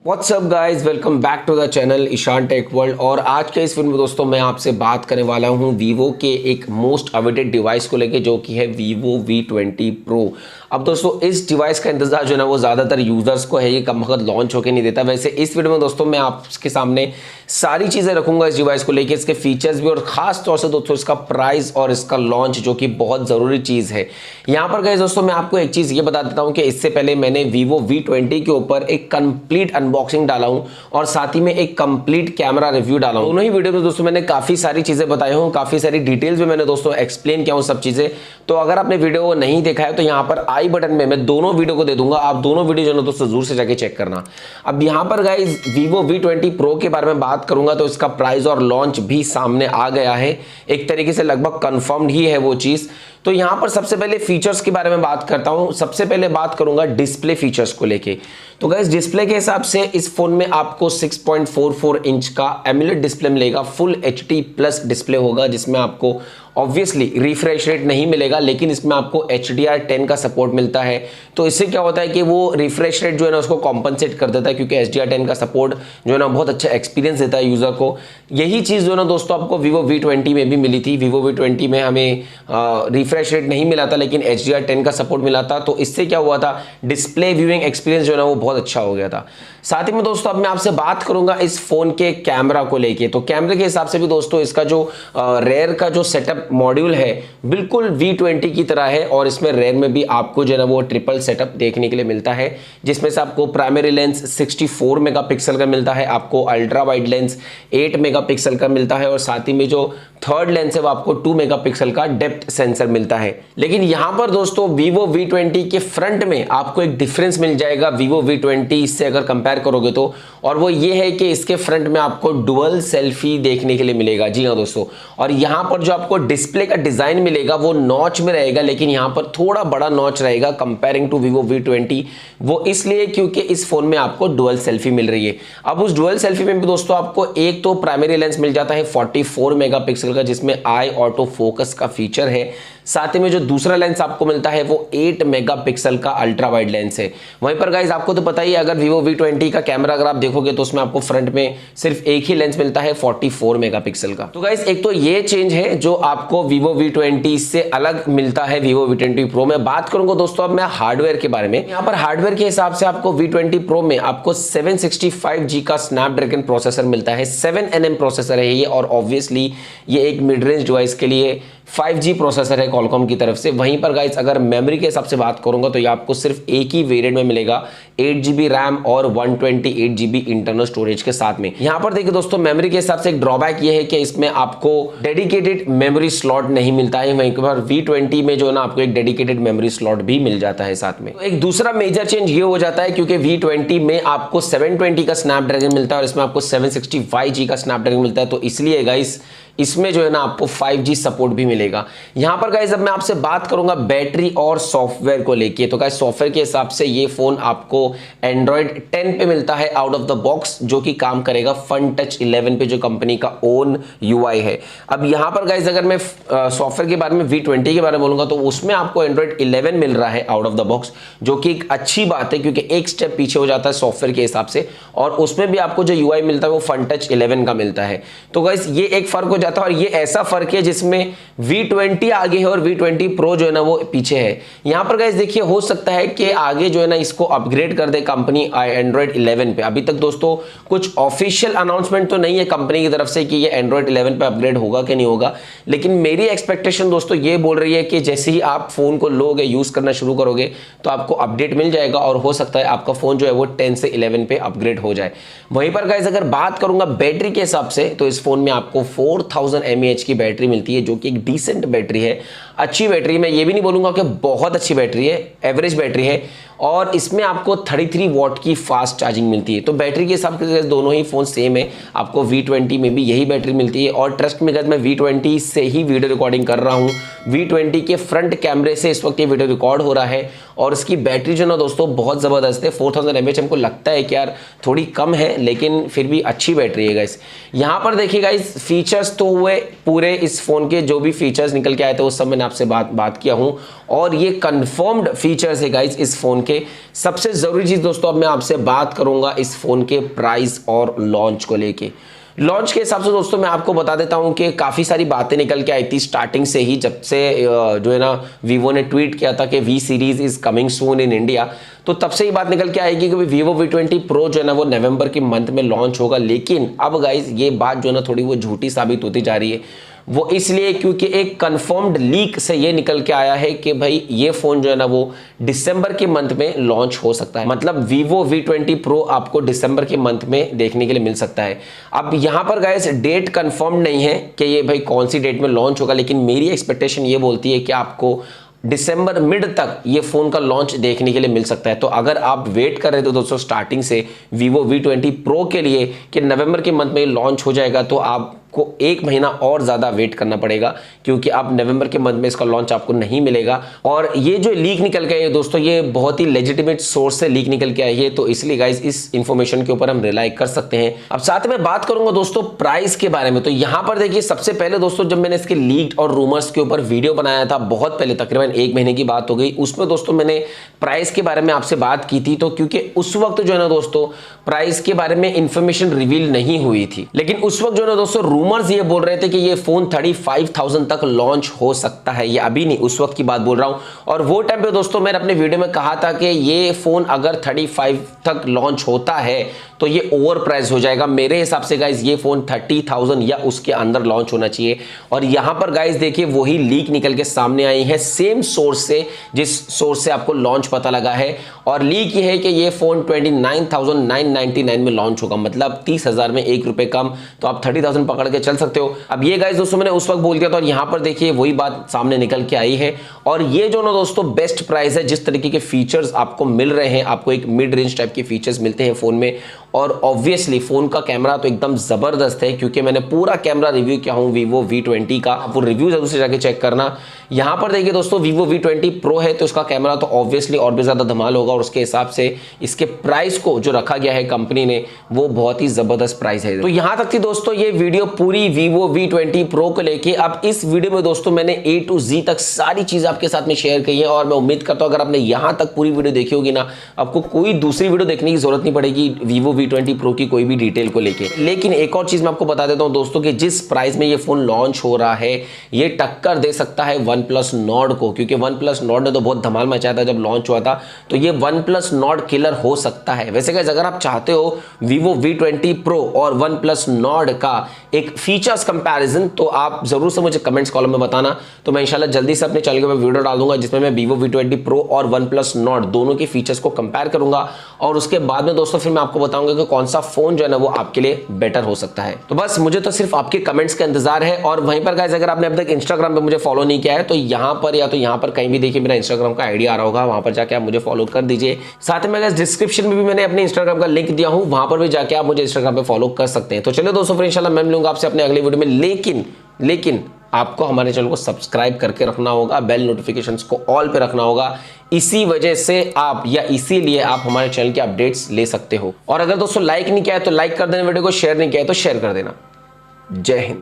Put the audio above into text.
WhatsApp guys, welcome back to the channel Ishan tech world. और आज के इस वीडियो में दोस्तों मैं आपसे बात करने वाला हूं वीवो के एक मोस्ट अवेटेड डिवाइस को लेके, जो कि है वीवो V20 Pro। अब दोस्तों इस डिवाइस का इंतजार जो है ना वो ज़्यादातर यूज़र्स को है, ये कम वक्त लॉन्च होकर नहीं देता। वैसे इस वीडियो में दोस्तों मैं आपके सामने सारी चीज़ें रखूंगा इस डिवाइस को लेके, इसके फीचर्स भी, और खास तौर से दोस्तों इसका प्राइस और इसका लॉन्च, जो कि बहुत ज़रूरी चीज़ है। यहाँ पर गाइस दोस्तों मैं आपको एक चीज़ ये बता देता हूँ कि इससे पहले मैंने वीवो V20 के ऊपर एक कंप्लीट अनबॉक्सिंग डाला हूं और साथ ही में एक कंप्लीट कैमरा रिव्यू डाला हूं। दोनों ही वीडियो में दोस्तों मैंने काफी सारी चीजें बताई हूं, काफी सारी डिटेल्स में मैंने दोस्तों एक्सप्लेन किया हूं सब चीजें। तो अगर आपने वीडियो को नहीं देखा है तो यहां पर आई बटन में मैं दोनों वीडियो को दे दूंगा, आप दोनों वीडियो जो है दोस्तों जरूर से जाके चेक करना। अब यहां पर गाइस वीवो V20 Pro के बारे में बात करूंगा तो इसका प्राइस और लॉन्च भी सामने आ गया है, एक तरीके से लगभग कंफर्म्ड ही है वो चीज। तो यहां पर सबसे पहले फीचर्स के बारे में बात करता हूं। सबसे पहले बात करूंगा डिस्प्ले फीचर्स को लेके। तो गाइस डिस्प्ले के हिसाब से इस फोन में आपको 6.44 इंच का एमोलेड डिस्प्ले मिलेगा, फुल HD प्लस डिस्प्ले होगा, जिसमें आपको ऑब्वियसली रिफ्रेश रेट नहीं मिलेगा, लेकिन इसमें आपको HDR10 का सपोर्ट मिलता है। तो इससे क्या होता है कि वो रिफ्रेश रेट जो है ना उसको कॉम्पनसेट कर देता है, क्योंकि HDR10 का सपोर्ट जो है ना बहुत अच्छा एक्सपीरियंस देता है यूजर को। यही चीज जो है ना दोस्तों आपको वीवो V20 में भी मिली थी। वीवो V20 में हमें रिफ्रेश रेट नहीं मिला था, लेकिन HDR10 का सपोर्ट मिला था। तो इससे क्या हुआ था, डिस्प्ले व्यूइंग एक्सपीरियंस जो है ना वो बहुत अच्छा हो गया था। साथ ही में दोस्तों अब मैं आपसे बात करूंगा इस फोन के कैमरा को लेके। तो कैमरे के हिसाब से भी दोस्तों इसका जो रेयर का जो सेटअप मॉड्यूल है बिल्कुल V20 की तरह है, और इसमें रेयर में भी आपको जो है ना वो ट्रिपल सेटअप देखने के लिए मिलता है, जिसमें से आपको प्राइमरी लेंस 64 मेगापिक्सल का मिलता है, आपको अल्ट्रा वाइड लेंस 8 मेगापिक्सल का मिलता है, और साथ ही में जो थर्ड लेंस है वो आपको 2 मेगापिक्सल का डेप्थ सेंसर मिलता है। लेकिन यहां पर दोस्तों वीवो V20 के फ्रंट में आपको एक डिफरेंस मिल जाएगा वीवो V20 से अगर कंपेयर करोगे तो, और वो ये है कि इसके फ्रंट में आपको डुअल सेल्फी देखने के लिए मिलेगा। जी हाँ दोस्तों, और यहां पर जो आपको डिस्प्ले का डिजाइन मिलेगा वो नॉच में रहेगा, लेकिन यहां पर थोड़ा बड़ा नॉच रहेगा कंपेयरिंग टू वीवो V20। वो इसलिए क्योंकि इस फोन में आपको डुअल सेल्फी मिल रही है। अब उस डुअल सेल्फी में भी दोस्तों आपको एक तो प्राइमरी लेंस मिल जाता है 44 मेगापिक्सल का, जिसमें आई ऑटो फोकस का फीचर है। साथ ही में जो दूसरा लेंस आपको मिलता है वो 8 मेगापिक्सल का अल्ट्रा वाइड लेंस है। वहीं पर गाइस आपको तो पता ही है, अगर वीवो V20 का कैमरा अगर आप देखोगे तो उसमें आपको फ्रंट में सिर्फ एक ही लेंस मिलता है 44 मेगापिक्सल का। तो गाइस एक तो ये चेंज है जो आपको वीवो V20 से अलग मिलता है वीवो V20 Pro में। बात करूंगा दोस्तों अब मैं हार्डवेयर के बारे में। यहाँ पर हार्डवेयर के हिसाब से आपको V20 Pro में आपको 765G का स्नैपड्रैगन प्रोसेसर मिलता है। 7nm प्रोसेसर है ये, और ऑब्वियसली ये एक मिड रेंज डिवाइस के लिए 5G प्रोसेसर है कॉलकॉम की तरफ से। वहीं पर गाइस अगर मेमोरी के हिसाब से बात करूंगा तो ये आपको सिर्फ एक ही वेरिएंट में मिलेगा, 8GB रैम और 128GB इंटरनल स्टोरेज के साथ में। यहां पर देखिए दोस्तों मेमोरी के हिसाब से एक ड्रॉबैक ये है कि इसमें आपको डेडिकेटेड मेमोरी स्लॉट नहीं मिलता है। वहीं पर V20 में जो है ना आपको एक डेडिकेटेड मेमोरी स्लॉट भी मिल जाता है साथ में। तो एक दूसरा मेजर चेंज ये हो जाता है क्योंकि V20 में आपको 720 का स्नैपड्रैगन मिलता है और इसमें आपको 765G का स्नैपड्रैगन मिलता है। तो इसलिए गाइस इसमें जो है ना आपको 5G सपोर्ट भी मिलेगा। यहां पर गाइस अब मैं आपसे बात करूंगा बैटरी और सॉफ्टवेयर को लेके। तो गाइस सॉफ्टवेयर के हिसाब से ये फोन आपको Android 10 पे मिलता है आउट ऑफ द बॉक्स, जो कि काम करेगा फन टच 11 पे, जो कंपनी का ओन UI है। अब यहां पर गाइस अगर मैं सॉफ्टवेयर के बारे में V20 के बारे में बोलूंगा तो उसमें आपको Android 11 मिल रहा है आउट ऑफ द बॉक्स, जो कि एक अच्छी बात है क्योंकि एक स्टेप पीछे हो जाता है सॉफ्टवेयर के हिसाब से, और उसमें भी आपको जो UI मिलता है वो फन टच 11 का मिलता है। तो गाइस ये एक फर्क हो जाता है, और ये ऐसा फर्क है जिसमें V20 आगे है और V20 Pro जो है ना वो पीछे है। यहां पर गाइस देखिए हो सकता है कि आगे जो है ना इसको अपग्रेड कर दे कंपनी Android 11 पे। अभी तक दोस्तों कुछ ऑफिशियल अनाउंसमेंट तो नहीं है कंपनी की तरफ से कि ये Android 11 पे अपग्रेड होगा कि नहीं होगा, लेकिन मेरी एक्सपेक्टेशन दोस्तों ये बोल रही है कि जैसे ही आप फोन को लोगे, यूज करना शुरू करोगे तो आपको अपडेट मिल जाएगा, और हो सकता है आपका फोन जो है वो 10 से 11 पे अपग्रेड हो जाए। वहीं पर गाइस अगर बात करूंगा बैटरी के हिसाब से तो इस फोन में आपको 4000 mAh की बैटरी मिलती है, जो कि एक डिसेंट बैटरी है, अच्छी बैटरी। मैं ये भी नहीं बोलूंगा कि बहुत अच्छी बैटरी है, एवरेज बैटरी है, और इसमें आपको 33 वॉट की फास्ट चार्जिंग मिलती है। तो बैटरी के हिसाब से दोनों ही फोन सेम है, आपको V20 में भी यही बैटरी मिलती है। और ट्रस्ट में मैं V20 से ही वीडियो रिकॉर्डिंग कर रहा हूँ, V20 के फ्रंट कैमरे से इस वक्त ये वीडियो रिकॉर्ड हो रहा है, और इसकी बैटरी जो ना दोस्तों बहुत ज़बरदस्त है। 4000 mAh हमको लगता है कि यार थोड़ी कम है, लेकिन फिर भी अच्छी बैटरी है गाइस। यहाँ पर देखिए गाइस फीचर्स तो हुए पूरे इस फोन के, जो भी फीचर्स निकल के आए थे वो सब मैंने आपसे बात किया हूं और ये कंफर्म्ड फीचर्स है गाइज इस फोन के। सबसे जरूरी चीज दोस्तों, अब मैं आपसे बात करूंगा इस फोन के प्राइस और लॉन्च को लेके। लॉन्च के हिसाब से दोस्तों मैं आपको बता देता हूं कि काफ़ी सारी बातें निकल के आई थी स्टार्टिंग से ही, जब से जो है ना वीवो ने ट्वीट किया था कि V series is coming soon in India, तो तब से ही बात निकल के आएगी कि वीवो V20 Pro जो है ना वो नवंबर के मंथ में लॉन्च होगा। लेकिन अब गाइज ये बात जो है ना थोड़ी वो झूठी साबित होती जा रही है। वो इसलिए क्योंकि एक कंफर्म्ड लीक से ये निकल के आया है कि भाई ये फोन जो है ना वो दिसंबर के मंथ में लॉन्च हो सकता है। मतलब वीवो V20 Pro आपको दिसंबर के मंथ में देखने के लिए मिल सकता है। अब यहाँ पर गाइस डेट कंफर्म नहीं है कि ये भाई कौन सी डेट में लॉन्च होगा, लेकिन मेरी एक्सपेक्टेशन ये बोलती है कि आपको दिसंबर मिड तक ये फोन का लॉन्च देखने के लिए मिल सकता है। तो अगर आप वेट कर रहे थे दोस्तों स्टार्टिंग से वीवो V20 Pro के लिए कि नवंबर के मंथ में लॉन्च हो जाएगा, तो आपको एक महीना और ज्यादा वेट करना पड़ेगा, क्योंकि अब नवंबर के मंथ में इसका लॉन्च आपको नहीं मिलेगा। और ये जो लीक निकल के आई है दोस्तों, ये बहुत ही लेजिटिमेट सोर्स से लीक निकल के आई है, तो इसलिए गाइस इस इंफॉर्मेशन के ऊपर हम रिलाई कर सकते हैं। अब साथ में बात करूंगा दोस्तों प्राइस के बारे में। तो यहां पर देखिए सबसे पहले दोस्तों, जब मैंने इसके लीक्ड और रूमर्स के ऊपर वीडियो बनाया था बहुत पहले, तकरीबन एक महीने की बात हो गई, उसमें दोस्तों मैंने प्राइस के बारे में आपसे बात की थी। तो क्योंकि उस वक्त जो है ना दोस्तों प्राइस के बारे में इंफॉर्मेशन रिवील नहीं हुई थी, लेकिन उस वक्त जो है ना दोस्तों रूमर्स ये बोल रहे थे कि ये फोन 35,000 तक लॉन्च हो सकता है। ये अभी नहीं, उस वक्त की बात बोल रहा हूं। और वो टाइम पे दोस्तों मैंने अपने वीडियो में कहा था कि ये फोन अगर 35 तक लॉन्च होता है तो ये ओवर प्राइस हो जाएगा। मेरे हिसाब से गाइज ये फोन 30,000 या उसके अंदर लॉन्च होना चाहिए। और यहां पर गाइज देखिए वही लीक निकल के सामने आई है सेम सोर्स से, जिस सोर्स से आपको लॉन्च पता लगा है। और लीक ये है कि ये फोन 29,999 में लॉन्च होगा, मतलब 30,000 में ₹1 कम। तो आप 30,000 पकड़ के चल सकते हो। अब ये गाइज दोस्तों मैंने उस वक्त बोल दिया था और यहां पर देखिए वही बात सामने निकल के आई है। और ये जो ना दोस्तों बेस्ट प्राइस है, जिस तरीके के फीचर्स आपको मिल रहे हैं, आपको एक मिड रेंज टाइप के फीचर्स मिलते हैं फोन में। और ऑब्वियसली फोन का कैमरा तो एकदम जबरदस्त है, क्योंकि मैंने पूरा कैमरा रिव्यू किया हूं वीवो V20 का, वो रिव्यू जरूर से जाके चेक करना। यहां पर देखिए दोस्तों वीवो V20 Pro है तो इसका कैमरा तो ऑब्वियसली और भी ज्यादा धमाल होगा, और उसके हिसाब से इसके प्राइस को जो रखा गया है कंपनी ने वो बहुत ही जबरदस्त प्राइस है। तो यहां तक थी दोस्तों ये वीडियो पूरी वीवो V20 Pro को लेके। अब इस वीडियो में दोस्तों मैंने A to Z तक सारी चीज आपके साथ में शेयर की है, और मैं उम्मीद करता हूं अगर आपने यहां तक पूरी वीडियो देखी होगी ना, आपको कोई दूसरी वीडियो देखने की जरूरत नहीं पड़ेगी वीवो V20 Pro की कोई भी डिटेल को लेके। लेकिन एक और चीज मैं आपको बता देता हूं दोस्तों कि जिस प्राइस में ये फोन लॉन्च हो रहा है, ये टक्कर दे सकता है OnePlus Nord को, क्योंकि OnePlus Nord ने तो बहुत धमाल मचाया था जब लॉन्च हुआ था। तो ये OnePlus Nord किलर हो सकता है। वैसे गाइस अगर आप चाहते हो वीवो V20 Pro और OnePlus Nord का एक फीचर्स कंपैरिजन, तो आप जरूर से मुझे कमेंट्स कॉलम में बताना। तो मैं इंशाल्लाह जल्दी से अपने चैनल पे वीडियो डाल दूंगा जिसमें मैं वीवो V20 Pro और OnePlus Nord दोनों के फीचर्स को कंपेयर करूंगा, और उसके बाद में दोस्तों फिर मैं आपको बताऊंगा कि कौन सा फोन जो है ना वो आपके लिए बेटर हो सकता है। तो बस मुझे तो सिर्फ आपके कमेंट्स का इंतजार है। और वहीं पर गाइस अगर आपने अब तक इंस्टाग्राम पे मुझे फॉलो नहीं किया है तो यहां पर या तो यहां पर कहीं भी देखिए मेरा इंस्टाग्राम का आईडी आ रहा होगा, वहां पर जाके आप मुझे फॉलो कर दीजिए। साथ में गाइस डिस्क्रिप्शन में भी मैंने अपने इंस्टाग्राम का लिंक दिया हूं, वहां पर भी जाके आप मुझे इंस्टाग्राम पे फॉलो कर सकते हैं। तो चलिए दोस्तों फिर इंशाल्लाह मैं मिलूंगा आपसे अपने अगले वीडियो में। लेकिन आपको हमारे चैनल को सब्सक्राइब करके रखना होगा, बेल नोटिफिकेशंस को ऑल पे रखना होगा। इसी वजह से आप या इसीलिए आप हमारे चैनल के अपडेट्स ले सकते हो। और अगर दोस्तों लाइक नहीं किया है तो लाइक कर देना, वीडियो को शेयर नहीं किया है तो शेयर कर देना। जय हिंद।